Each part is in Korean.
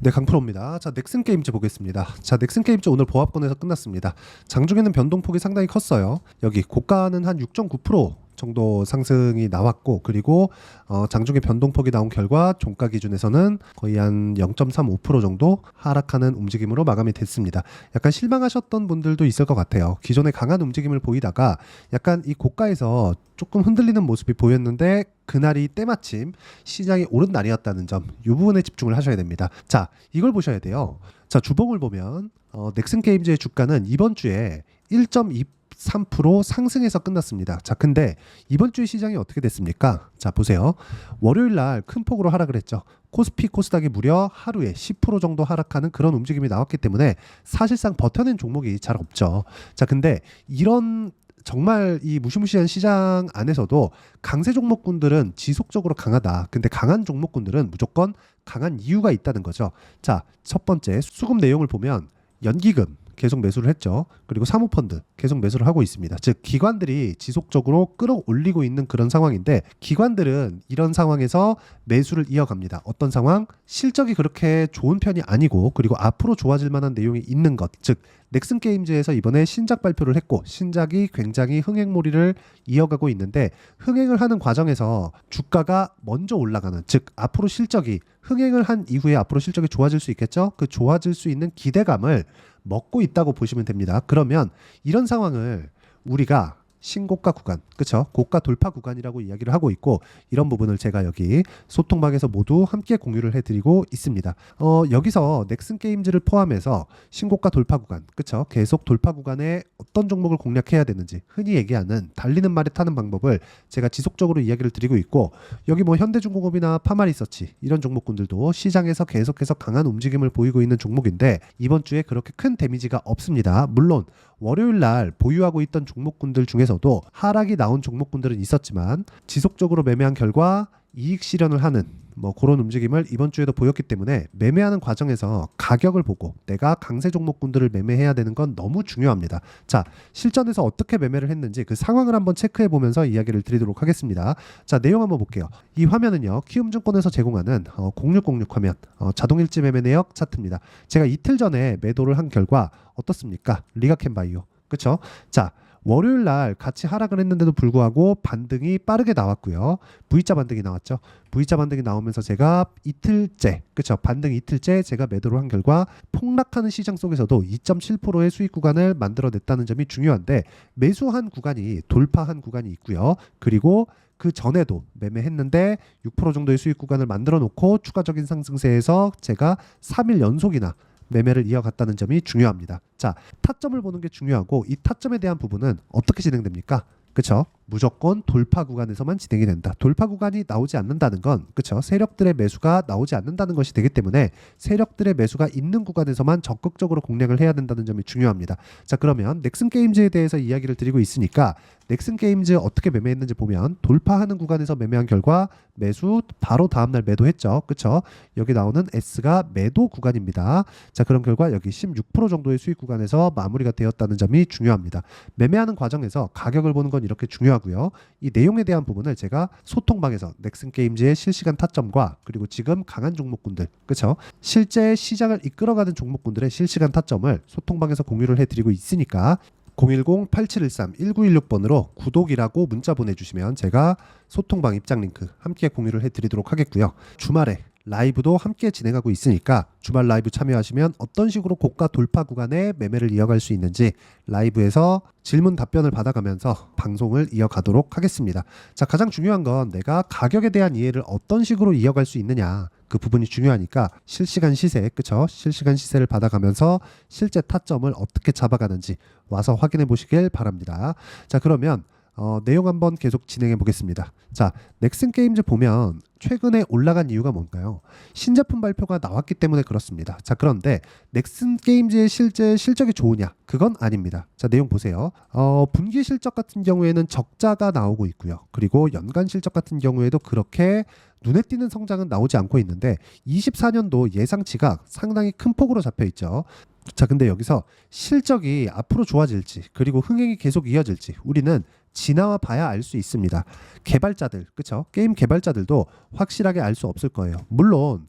네, 강프로입니다. 자, 넥슨 게임즈 보겠습니다. 자, 넥슨 게임즈 오늘 보합권에서 끝났습니다. 장중에는 변동폭이 상당히 컸어요. 여기 고가는 한 6.9% 정도 상승이 나왔고, 그리고 장중에 변동폭이 나온 결과 종가 기준에서는 거의 한 0.35% 정도 하락하는 움직임으로 마감이 됐습니다. 약간 실망하셨던 분들도 있을 것 같아요. 기존에 강한 움직임을 보이다가 약간 이 고가에서 조금 흔들리는 모습이 보였는데 그날이 때마침 시장이 오른 날이었다는 점, 이 부분에 집중을 하셔야 됩니다. 자, 이걸 보셔야 돼요. 자, 주봉을 보면 넥슨 게임즈의 주가는 이번 주에 1.23% 상승해서 끝났습니다. 자, 근데 이번 주에 시장이 어떻게 됐습니까? 자, 보세요. 월요일 날 큰 폭으로 하락을 했죠. 코스피 코스닥이 무려 하루에 10% 정도 하락하는 그런 움직임이 나왔기 때문에 사실상 버텨낸 종목이 잘 없죠. 자, 근데 이런 정말 이 무시무시한 시장 안에서도 강세 종목군들은 지속적으로 강하다. 근데 강한 종목군들은 무조건 강한 이유가 있다는 거죠. 자, 첫 번째 수급 내용을 보면 연기금 계속 매수를 했죠. 그리고 사모펀드 계속 매수를 하고 있습니다. 즉 기관들이 지속적으로 끌어올리고 있는 그런 상황인데, 기관들은 이런 상황에서 매수를 이어갑니다. 어떤 상황? 실적이 그렇게 좋은 편이 아니고, 그리고 앞으로 좋아질 만한 내용이 있는 것, 즉 넥슨 게임즈에서 이번에 신작 발표를 했고 신작이 굉장히 흥행몰이를 이어가고 있는데, 흥행을 하는 과정에서 주가가 먼저 올라가는, 즉 앞으로 실적이 흥행을 한 이후에 앞으로 실적이 좋아질 수 있겠죠. 그 좋아질 수 있는 기대감을 먹고 있다고 보시면 됩니다. 그러면 이런 상황을 우리가 신고가 구간, 그렇죠? 고가 돌파 구간이라고 이야기를 하고 있고, 이런 부분을 제가 여기 소통방에서 모두 함께 공유를 해드리고 있습니다. 여기서 넥슨 게임즈를 포함해서 신고가 돌파 구간, 그렇죠? 계속 돌파 구간에 어떤 종목을 공략해야 되는지, 흔히 얘기하는 달리는 말에 타는 방법을 제가 지속적으로 이야기를 드리고 있고, 여기 뭐 현대중공업이나 파마리서치 이런 종목군들도 시장에서 계속해서 강한 움직임을 보이고 있는 종목인데 이번 주에 그렇게 큰 데미지가 없습니다. 물론 월요일 날 보유하고 있던 종목군들 중에서도 하락이 나온 종목군들은 있었지만 지속적으로 매매한 결과 이익 실현을 하는 뭐 그런 움직임을 이번 주에도 보였기 때문에 매매하는 과정에서 가격을 보고 내가 강세 종목군들을 매매해야 되는 건 너무 중요합니다. 자, 실전에서 어떻게 매매를 했는지 그 상황을 한번 체크해 보면서 이야기를 드리도록 하겠습니다. 자, 내용 한번 볼게요. 이 화면은요, 키움증권에서 제공하는 0606 화면, 자동일지 매매 내역 차트입니다. 제가 이틀 전에 매도를 한 결과 어떻습니까? 리가캔바이오, 그쵸? 자, 월요일 날 같이 하락을 했는데도 불구하고 반등이 빠르게 나왔고요. V자 반등이 나왔죠. V자 반등이 나오면서 제가 이틀째, 그쵸? 반등 이틀째 제가 매도를 한 결과 폭락하는 시장 속에서도 2.7%의 수익 구간을 만들어냈다는 점이 중요한데, 매수한 구간이 돌파한 구간이 있고요. 그리고 그 전에도 매매했는데 6% 정도의 수익 구간을 만들어 놓고 추가적인 상승세에서 제가 3일 연속이나 매매를 이어갔다는 점이 중요합니다. 자, 타점을 보는 게 중요하고, 이 타점에 대한 부분은 어떻게 진행됩니까? 그쵸? 무조건 돌파 구간에서만 진행이 된다. 돌파 구간이 나오지 않는다는 건, 그쵸? 세력들의 매수가 나오지 않는다는 것이 되기 때문에 세력들의 매수가 있는 구간에서만 적극적으로 공략을 해야 된다는 점이 중요합니다. 자, 그러면 넥슨 게임즈에 대해서 이야기를 드리고 있으니까 넥슨 게임즈 어떻게 매매했는지 보면, 돌파하는 구간에서 매매한 결과 매수 바로 다음날 매도했죠. 그쵸? 여기 나오는 S가 매도 구간입니다. 자, 그런 결과 여기 16% 정도의 수익 구간에서 마무리가 되었다는 점이 중요합니다. 매매하는 과정에서 가격을 보는 건 이렇게 중요하고요. 이 내용에 대한 부분을 제가 소통방에서 넥슨 게임즈의 실시간 타점과 그리고 지금 강한 종목군들, 그쵸? 실제 시장을 이끌어가는 종목군들의 실시간 타점을 소통방에서 공유를 해드리고 있으니까 010-8713-1916번으로 구독이라고 문자 보내주시면 제가 소통방 입장 링크 함께 공유를 해드리도록 하겠고요. 주말에 라이브도 함께 진행하고 있으니까 주말 라이브 참여하시면 어떤 식으로 고가 돌파 구간에 매매를 이어갈 수 있는지 라이브에서 질문 답변을 받아가면서 방송을 이어가도록 하겠습니다. 자, 가장 중요한 건 내가 가격에 대한 이해를 어떤 식으로 이어갈 수 있느냐, 그 부분이 중요하니까 실시간 시세, 그쵸? 실시간 시세를 받아가면서 실제 타점을 어떻게 잡아가는지 와서 확인해 보시길 바랍니다. 자, 그러면 내용 한번 계속 진행해 보겠습니다. 자, 넥슨 게임즈 보면 최근에 올라간 이유가 뭔가요? 신제품 발표가 나왔기 때문에 그렇습니다. 자, 그런데 넥슨 게임즈의 실제 실적이 좋으냐? 그건 아닙니다. 자, 내용 보세요. 분기 실적 같은 경우에는 적자가 나오고 있고요. 그리고 연간 실적 같은 경우에도 그렇게 눈에 띄는 성장은 나오지 않고 있는데 24년도 예상치가 상당히 큰 폭으로 잡혀 있죠. 자, 근데 여기서 실적이 앞으로 좋아질지 그리고 흥행이 계속 이어질지 우리는 지나와 봐야 알 수 있습니다. 개발자들, 그쵸? 게임 개발자들도 확실하게 알 수 없을 거예요. 물론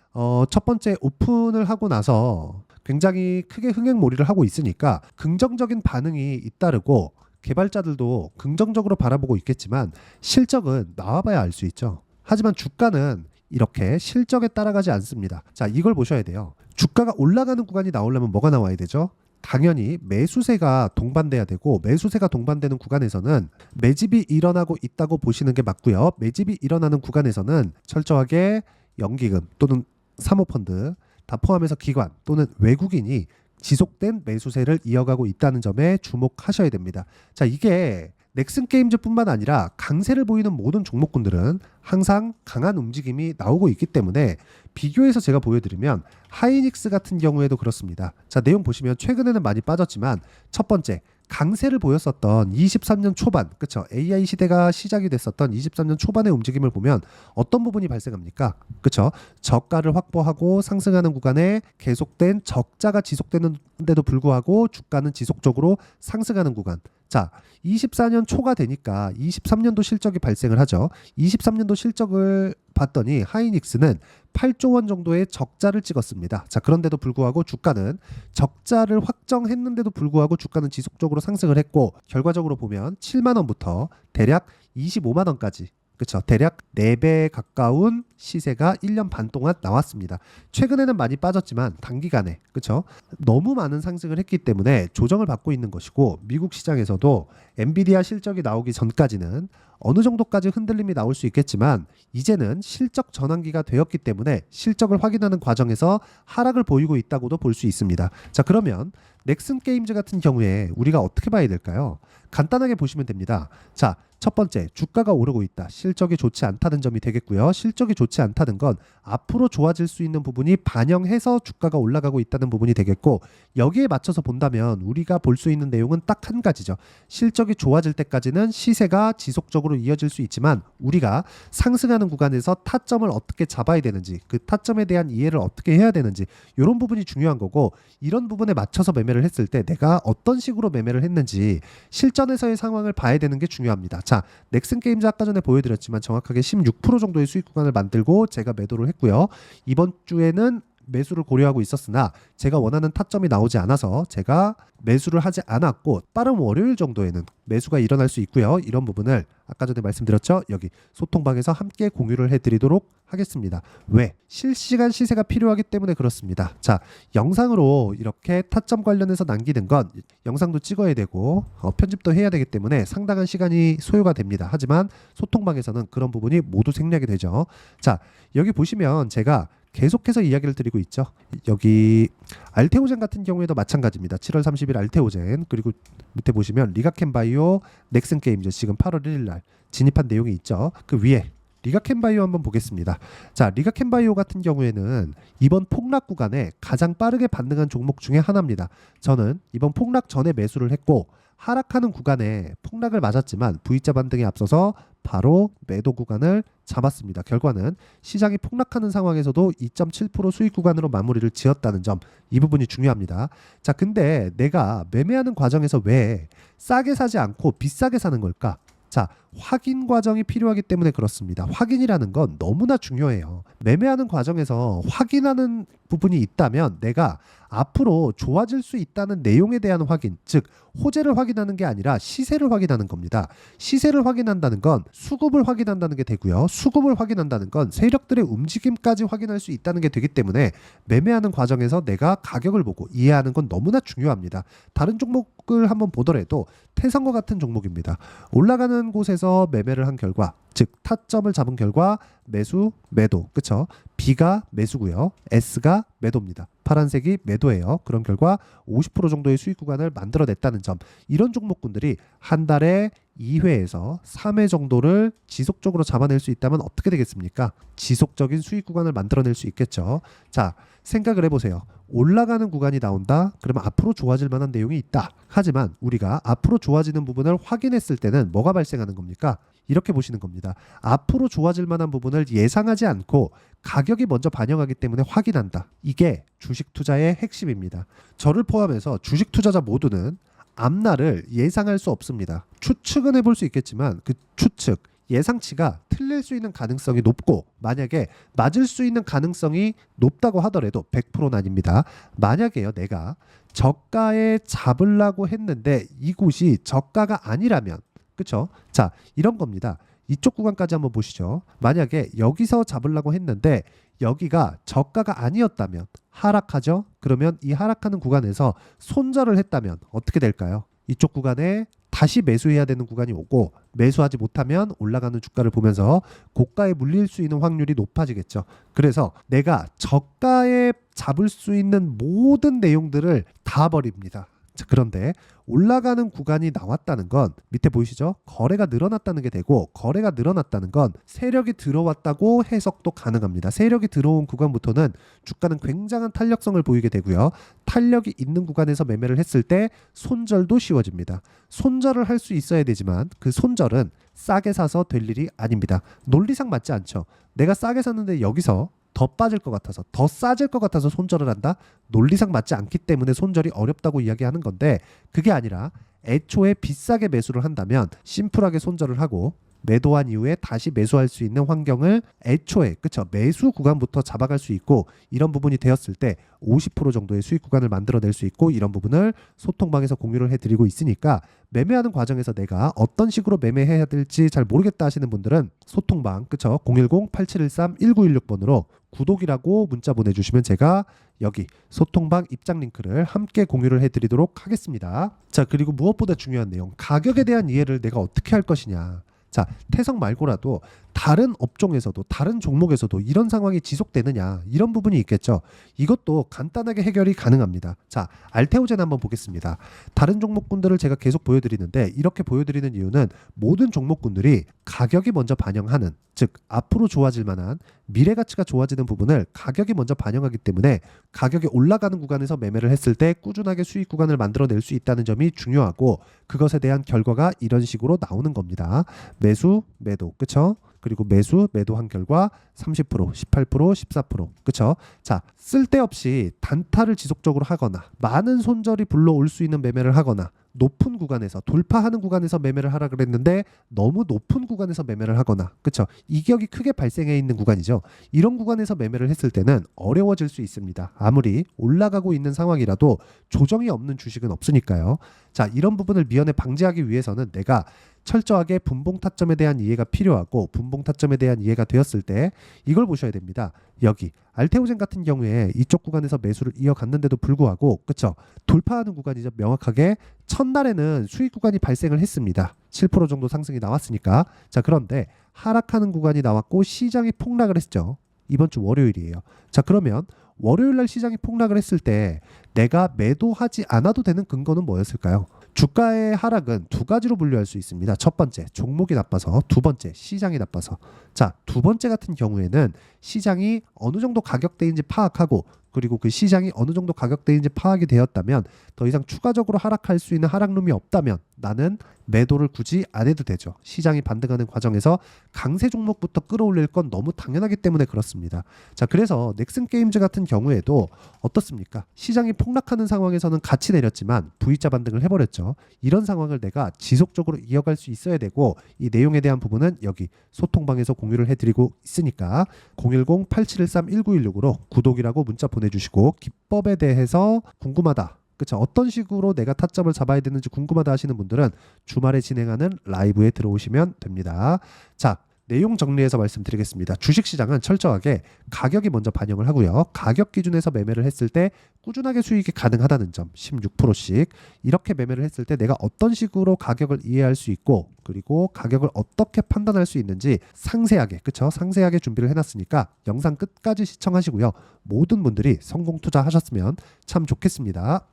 첫 번째 오픈을 하고 나서 굉장히 크게 흥행몰이를 하고 있으니까 긍정적인 반응이 잇따르고 개발자들도 긍정적으로 바라보고 있겠지만 실적은 나와봐야 알 수 있죠. 하지만 주가는 이렇게 실적에 따라가지 않습니다. 자, 이걸 보셔야 돼요. 주가가 올라가는 구간이 나오려면 뭐가 나와야 되죠? 당연히 매수세가 동반돼야 되고, 매수세가 동반되는 구간에서는 매집이 일어나고 있다고 보시는 게 맞고요. 매집이 일어나는 구간에서는 철저하게 연기금 또는 사모펀드 다 포함해서 기관 또는 외국인이 지속된 매수세를 이어가고 있다는 점에 주목하셔야 됩니다. 자, 이게 넥슨 게임즈뿐만 아니라 강세를 보이는 모든 종목군들은 항상 강한 움직임이 나오고 있기 때문에 비교해서 제가 보여드리면 하이닉스 같은 경우에도 그렇습니다. 자, 내용 보시면 최근에는 많이 빠졌지만 첫 번째 강세를 보였었던 23년 초반, 그쵸? AI 시대가 시작이 됐었던 23년 초반의 움직임을 보면 어떤 부분이 발생합니까? 그쵸? 저가를 확보하고 상승하는 구간에 계속된 적자가 지속되는데도 불구하고 주가는 지속적으로 상승하는 구간. 자, 24년 초가 되니까 23년도 실적이 발생을 하죠. 23년도 실적을 봤더니 하이닉스는 8조 원 정도의 적자를 찍었습니다. 자, 그런데도 불구하고 주가는 적자를 확정했는데도 불구하고 주가는 지속적으로 상승을 했고, 결과적으로 보면 7만 원부터 대략 25만 원까지, 그렇죠, 대략 4배 가까운 시세가 1년 반 동안 나왔습니다. 최근에는 많이 빠졌지만 단기간에, 그렇죠, 너무 많은 상승을 했기 때문에 조정을 받고 있는 것이고, 미국 시장에서도 엔비디아 실적이 나오기 전까지는 어느 정도까지 흔들림이 나올 수 있겠지만 이제는 실적 전환기가 되었기 때문에 실적을 확인하는 과정에서 하락을 보이고 있다고도 볼 수 있습니다. 자, 그러면 넥슨 게임즈 같은 경우에 우리가 어떻게 봐야 될까요? 간단하게 보시면 됩니다. 자, 첫 번째, 주가가 오르고 있다. 실적이 좋지 않다는 점이 되겠고요. 실적이 좋지 않다는 건 앞으로 좋아질 수 있는 부분이 반영해서 주가가 올라가고 있다는 부분이 되겠고, 여기에 맞춰서 본다면 우리가 볼 수 있는 내용은 딱 한 가지죠. 실적이 좋아질 때까지는 시세가 지속적으로 이어질 수 있지만 우리가 상승하는 구간에서 타점을 어떻게 잡아야 되는지, 그 타점에 대한 이해를 어떻게 해야 되는지, 이런 부분이 중요한 거고, 이런 부분에 맞춰서 매매를 했을 때 내가 어떤 식으로 매매를 했는지 실전에서의 상황을 봐야 되는 게 중요합니다. 자, 넥슨 게임즈 아까 전에 보여드렸지만 정확하게 16% 정도의 수익 구간을 만들고 제가 매도를 했고요. 이번 주에는 매수를 고려하고 있었으나 제가 원하는 타점이 나오지 않아서 제가 매수를 하지 않았고, 빠른 월요일 정도에는 매수가 일어날 수 있고요. 이런 부분을 아까 전에 말씀드렸죠. 여기 소통방에서 함께 공유를 해드리도록 하겠습니다. 왜? 실시간 시세가 필요하기 때문에 그렇습니다. 자, 영상으로 이렇게 타점 관련해서 남기는 건 영상도 찍어야 되고 편집도 해야 되기 때문에 상당한 시간이 소요가 됩니다. 하지만 소통방에서는 그런 부분이 모두 생략이 되죠. 자, 여기 보시면 제가 계속해서 이야기를 드리고 있죠. 여기 알테오젠 같은 경우에도 마찬가지입니다. 7월 30일 알테오젠, 그리고 밑에 보시면 리가켄바이오, 넥슨 게임즈 지금 8월 1일 날 진입한 내용이 있죠. 그 위에 리가켄바이오 한번 보겠습니다. 자, 리가켄바이오 같은 경우에는 이번 폭락 구간에 가장 빠르게 반등한 종목 중에 하나입니다. 저는 이번 폭락 전에 매수를 했고, 하락하는 구간에 폭락을 맞았지만 V자 반등에 앞서서 바로 매도 구간을 잡았습니다. 결과는 시장이 폭락하는 상황에서도 2.7% 수익 구간으로 마무리를 지었다는 점, 이 부분이 중요합니다. 자, 근데 내가 매매하는 과정에서 왜 싸게 사지 않고 비싸게 사는 걸까? 자, 확인 과정이 필요하기 때문에 그렇습니다. 확인이라는 건 너무나 중요해요. 매매하는 과정에서 확인하는 부분이 있다면 내가 앞으로 좋아질 수 있다는 내용에 대한 확인, 즉 호재를 확인하는 게 아니라 시세를 확인하는 겁니다. 시세를 확인한다는 건 수급을 확인한다는 게 되고요. 수급을 확인한다는 건 세력들의 움직임까지 확인할 수 있다는 게 되기 때문에 매매하는 과정에서 내가 가격을 보고 이해하는 건 너무나 중요합니다. 다른 종목을 한번 보더라도 태성과 같은 종목입니다. 올라가는 곳에서 매매를 한 결과, 즉 타점을 잡은 결과 매수, 매도, 그쵸? B가 매수고요, S가 매도입니다. 파란색이 매도예요. 그런 결과 50% 정도의 수익 구간을 만들어냈다는 점, 이런 종목군들이 한 달에 2회에서 3회 정도를 지속적으로 잡아낼 수 있다면 어떻게 되겠습니까? 지속적인 수익 구간을 만들어낼 수 있겠죠. 자, 생각을 해보세요. 올라가는 구간이 나온다? 그러면 앞으로 좋아질 만한 내용이 있다. 하지만 우리가 앞으로 좋아지는 부분을 확인했을 때는 뭐가 발생하는 겁니까? 이렇게 보시는 겁니다. 앞으로 좋아질 만한 부분을 예상하지 않고 가격이 먼저 반영하기 때문에 확인한다. 이게 주식 투자의 핵심입니다. 저를 포함해서 주식 투자자 모두는 앞날을 예상할 수 없습니다. 추측은 해볼 수 있겠지만 그 추측, 예상치가 틀릴 수 있는 가능성이 높고 만약에 맞을 수 있는 가능성이 높다고 하더라도 100%는 아닙니다. 만약에요 내가 저가에 잡으려고 했는데 이곳이 저가가 아니라면 그쵸? 자 이런 겁니다. 이쪽 구간까지 한번 보시죠. 만약에 여기서 잡으려고 했는데 여기가 저가가 아니었다면 하락하죠? 그러면 이 하락하는 구간에서 손절을 했다면 어떻게 될까요? 이쪽 구간에 다시 매수해야 되는 구간이 오고 매수하지 못하면 올라가는 주가를 보면서 고가에 물릴 수 있는 확률이 높아지겠죠. 그래서 내가 저가에 잡을 수 있는 모든 내용들을 다 버립니다. 자, 그런데 올라가는 구간이 나왔다는 건 밑에 보이시죠? 거래가 늘어났다는 게 되고 거래가 늘어났다는 건 세력이 들어왔다고 해석도 가능합니다. 세력이 들어온 구간부터는 주가는 굉장한 탄력성을 보이게 되고요. 탄력이 있는 구간에서 매매를 했을 때 손절도 쉬워집니다. 손절을 할 수 있어야 되지만 그 손절은 싸게 사서 될 일이 아닙니다. 논리상 맞지 않죠. 내가 싸게 샀는데 여기서 더 빠질 것 같아서 더 싸질 것 같아서 손절을 한다? 논리상 맞지 않기 때문에 손절이 어렵다고 이야기하는 건데 그게 아니라 애초에 비싸게 매수를 한다면 심플하게 손절을 하고 매도한 이후에 다시 매수할 수 있는 환경을 애초에 그쵸 매수 구간부터 잡아갈 수 있고 이런 부분이 되었을 때 50% 정도의 수익 구간을 만들어낼 수 있고 이런 부분을 소통방에서 공유를 해드리고 있으니까 매매하는 과정에서 내가 어떤 식으로 매매해야 될지 잘 모르겠다 하시는 분들은 소통방 그쵸 010-8713-1916번으로 구독이라고 문자 보내주시면 제가 여기 소통방 입장 링크를 함께 공유를 해드리도록 하겠습니다. 자 그리고 무엇보다 중요한 내용 가격에 대한 이해를 내가 어떻게 할 것이냐. 자, 태석 말고라도 다른 업종에서도 다른 종목에서도 이런 상황이 지속되느냐 이런 부분이 있겠죠. 이것도 간단하게 해결이 가능합니다. 자, 알테오젠 한번 보겠습니다. 다른 종목군들을 제가 계속 보여드리는데 이렇게 보여드리는 이유는 모든 종목군들이 가격이 먼저 반영하는 즉 앞으로 좋아질 만한 미래 가치가 좋아지는 부분을 가격이 먼저 반영하기 때문에 가격이 올라가는 구간에서 매매를 했을 때 꾸준하게 수익 구간을 만들어낼 수 있다는 점이 중요하고 그것에 대한 결과가 이런 식으로 나오는 겁니다. 매수, 매도, 그쵸? 그리고 매수, 매도한 결과 30%, 18%, 14%. 그쵸? 자, 쓸데없이 단타를 지속적으로 하거나 많은 손절이 불러올 수 있는 매매를 하거나 높은 구간에서 돌파하는 구간에서 매매를 하라 그랬는데 너무 높은 구간에서 매매를 하거나 그쵸? 이격이 크게 발생해 있는 구간이죠. 이런 구간에서 매매를 했을 때는 어려워질 수 있습니다. 아무리 올라가고 있는 상황이라도 조정이 없는 주식은 없으니까요. 자, 이런 부분을 미연에 방지하기 위해서는 내가 철저하게 분봉 타점에 대한 이해가 필요하고 분봉 타점에 대한 이해가 되었을 때 이걸 보셔야 됩니다. 여기 알테오젠 같은 경우에 이쪽 구간에서 매수를 이어갔는데도 불구하고 그쵸 돌파하는 구간이죠. 명확하게 첫날에는 수익 구간이 발생을 했습니다. 7% 정도 상승이 나왔으니까. 자 그런데 하락하는 구간이 나왔고 시장이 폭락을 했죠. 이번 주 월요일이에요. 자 그러면 월요일날 시장이 폭락을 했을 때 내가 매도하지 않아도 되는 근거는 뭐였을까요? 주가의 하락은 두 가지로 분류할 수 있습니다. 첫 번째, 종목이 나빠서. 두 번째, 시장이 나빠서. 자, 두 번째 같은 경우에는 시장이 어느 정도 가격대인지 파악하고 그리고 그 시장이 어느 정도 가격대인지 파악이 되었다면 더 이상 추가적으로 하락할 수 있는 하락룸이 없다면 나는 매도를 굳이 안 해도 되죠. 시장이 반등하는 과정에서 강세 종목부터 끌어올릴 건 너무 당연하기 때문에 그렇습니다. 자, 그래서 넥슨게임즈 같은 경우에도 어떻습니까? 시장이 폭락하는 상황에서는 같이 내렸지만 V자 반등을 해버렸죠. 이런 상황을 내가 지속적으로 이어갈 수 있어야 되고 이 내용에 대한 부분은 여기 소통방에서 공유를 해드리고 있으니까 010-8713-1916으로 구독이라고 문자 보내주시고 기법에 대해서 궁금하다. 그쵸? 어떤 식으로 내가 타점을 잡아야 되는지 궁금하다 하시는 분들은 주말에 진행하는 라이브에 들어오시면 됩니다. 자, 내용 정리해서 말씀드리겠습니다. 주식시장은 철저하게 가격이 먼저 반영을 하고요. 가격 기준에서 매매를 했을 때 꾸준하게 수익이 가능하다는 점 16%씩 이렇게 매매를 했을 때 내가 어떤 식으로 가격을 이해할 수 있고 그리고 가격을 어떻게 판단할 수 있는지 상세하게 그쵸? 상세하게 준비를 해놨으니까 영상 끝까지 시청하시고요. 모든 분들이 성공 투자하셨으면 참 좋겠습니다.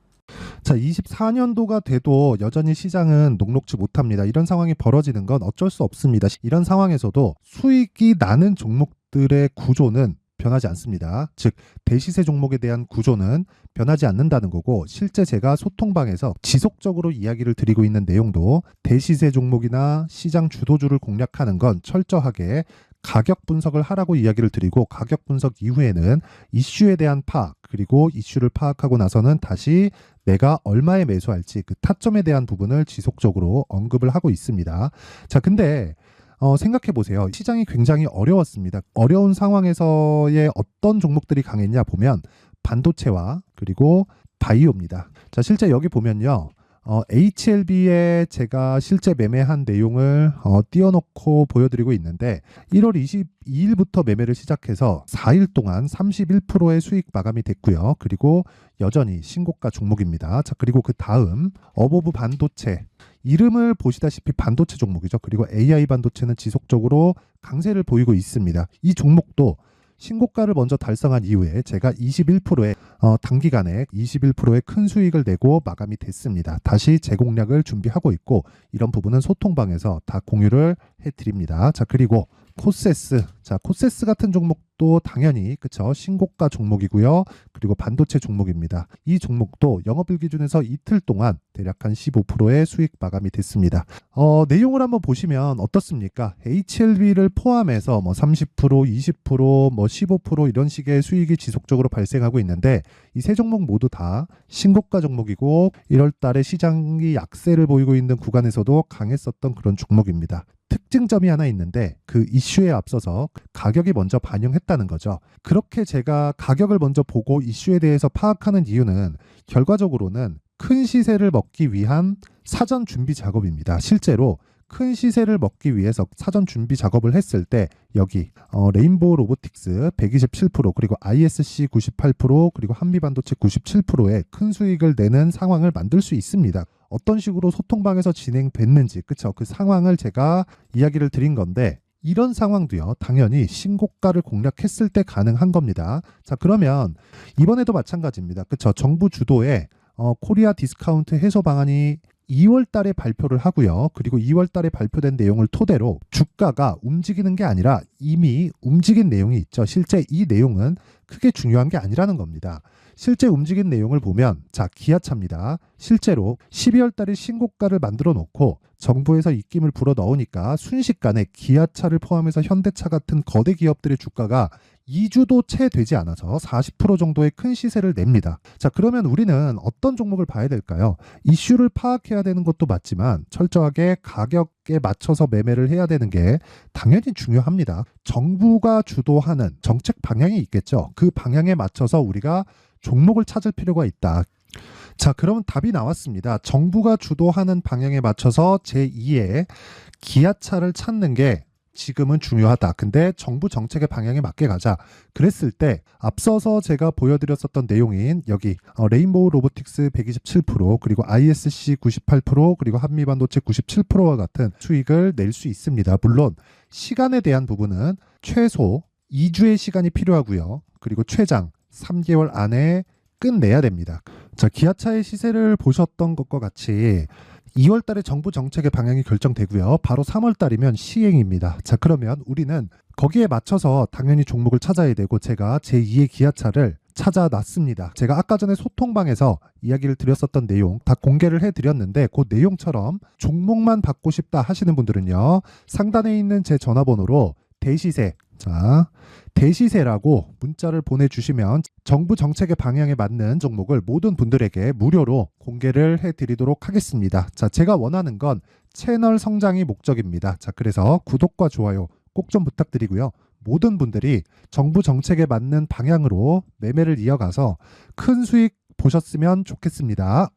자, 24년도가 돼도 여전히 시장은 녹록지 못합니다. 이런 상황이 벌어지는 건 어쩔 수 없습니다. 이런 상황에서도 수익이 나는 종목들의 구조는 변하지 않습니다. 즉 대시세 종목에 대한 구조는 변하지 않는다는 거고 실제 제가 소통방에서 지속적으로 이야기를 드리고 있는 내용도 대시세 종목이나 시장 주도주를 공략하는 건 철저하게 가격 분석을 하라고 이야기를 드리고 가격 분석 이후에는 이슈에 대한 파악 그리고 이슈를 파악하고 나서는 다시 내가 얼마에 매수할지 그 타점에 대한 부분을 지속적으로 언급을 하고 있습니다. 자, 근데 생각해 보세요. 시장이 굉장히 어려웠습니다. 어려운 상황에서의 어떤 종목들이 강했냐 보면 반도체와 그리고 바이오입니다. 자, 실제 여기 보면요. HLB에 제가 실제 매매한 내용을 띄워놓고 보여드리고 있는데 1월 22일부터 매매를 시작해서 4일 동안 31%의 수익 마감이 됐고요. 그리고 여전히 신고가 종목입니다. 자, 그리고 그 다음 어보브 반도체 이름을 보시다시피 반도체 종목이죠. 그리고 AI 반도체는 지속적으로 강세를 보이고 있습니다. 이 종목도 신고가를 먼저 달성한 이후에 제가 21%의 단기간에 21%의 큰 수익을 내고 마감이 됐습니다. 다시 재공략을 준비하고 있고 이런 부분은 소통방에서 다 공유를 해드립니다. 자, 그리고 코세스. 자, 코세스 같은 종목도 당연히 그쵸 신고가 종목이고요. 그리고 반도체 종목입니다. 이 종목도 영업일 기준에서 이틀 동안 대략 한 15%의 수익 마감이 됐습니다. 내용을 한번 보시면 어떻습니까? HLB를 포함해서 뭐 30%, 20%, 뭐 15% 이런 식의 수익이 지속적으로 발생하고 있는데 이 세 종목 모두 다 신고가 종목이고 1월 달에 시장이 약세를 보이고 있는 구간에서도 강했었던 그런 종목입니다. 특징점이 하나 있는데 그 이슈에 앞서서 가격이 먼저 반영했다는 거죠. 그렇게 제가 가격을 먼저 보고 이슈에 대해서 파악하는 이유는 결과적으로는 큰 시세를 먹기 위한 사전 준비 작업입니다. 실제로 큰 시세를 먹기 위해서 사전 준비 작업을 했을 때 여기 레인보우 로보틱스 127% 그리고 ISC 98% 그리고 한미반도체 97%의 큰 수익을 내는 상황을 만들 수 있습니다. 어떤 식으로 소통방에서 진행됐는지 그쵸 그 상황을 제가 이야기를 드린 건데 이런 상황도요 당연히 신고가를 공략했을 때 가능한 겁니다. 자, 그러면 이번에도 마찬가지입니다. 그쵸 정부 주도의 코리아 디스카운트 해소 방안이 2월 달에 발표를 하고요. 그리고 2월 달에 발표된 내용을 토대로 주가가 움직이는 게 아니라 이미 움직인 내용이 있죠. 실제 이 내용은 크게 중요한 게 아니라는 겁니다. 실제 움직인 내용을 보면 자, 기아차입니다. 실제로 12월 달에 신고가를 만들어 놓고 정부에서 입김을 불어 넣으니까 순식간에 기아차를 포함해서 현대차 같은 거대 기업들의 주가가 2주도 채 되지 않아서 40% 정도의 큰 시세를 냅니다. 자, 그러면 우리는 어떤 종목을 봐야 될까요? 이슈를 파악해야 되는 것도 맞지만 철저하게 가격에 맞춰서 매매를 해야 되는 게 당연히 중요합니다. 정부가 주도하는 정책 방향이 있겠죠. 그 방향에 맞춰서 우리가 종목을 찾을 필요가 있다. 자, 그러면 답이 나왔습니다. 정부가 주도하는 방향에 맞춰서 제2의 기아차를 찾는 게 지금은 중요하다. 근데 정부 정책의 방향에 맞게 가자. 그랬을 때 앞서서 제가 보여드렸었던 내용인 여기 레인보우 로보틱스 127% 그리고 ISC 98% 그리고 한미반도체 97%와 같은 수익을 낼 수 있습니다. 물론 시간에 대한 부분은 최소 2주의 시간이 필요하고요. 그리고 최장 3개월 안에 끝내야 됩니다. 자, 기아차의 시세를 보셨던 것과 같이 2월 달에 정부 정책의 방향이 결정되고요. 바로 3월 달이면 시행입니다. 자, 그러면 우리는 거기에 맞춰서 당연히 종목을 찾아야 되고 제가 제2의 기아차를 찾아놨습니다. 제가 아까 전에 소통방에서 이야기를 드렸었던 내용 다 공개를 해드렸는데 그 내용처럼 종목만 받고 싶다 하시는 분들은요. 상단에 있는 제 전화번호로 대시세 자, 대시세라고 문자를 보내주시면 정부 정책의 방향에 맞는 종목을 모든 분들에게 무료로 공개를 해드리도록 하겠습니다. 자, 제가 원하는 건 채널 성장이 목적입니다. 자, 그래서 구독과 좋아요 꼭 좀 부탁드리고요. 모든 분들이 정부 정책에 맞는 방향으로 매매를 이어가서 큰 수익 보셨으면 좋겠습니다.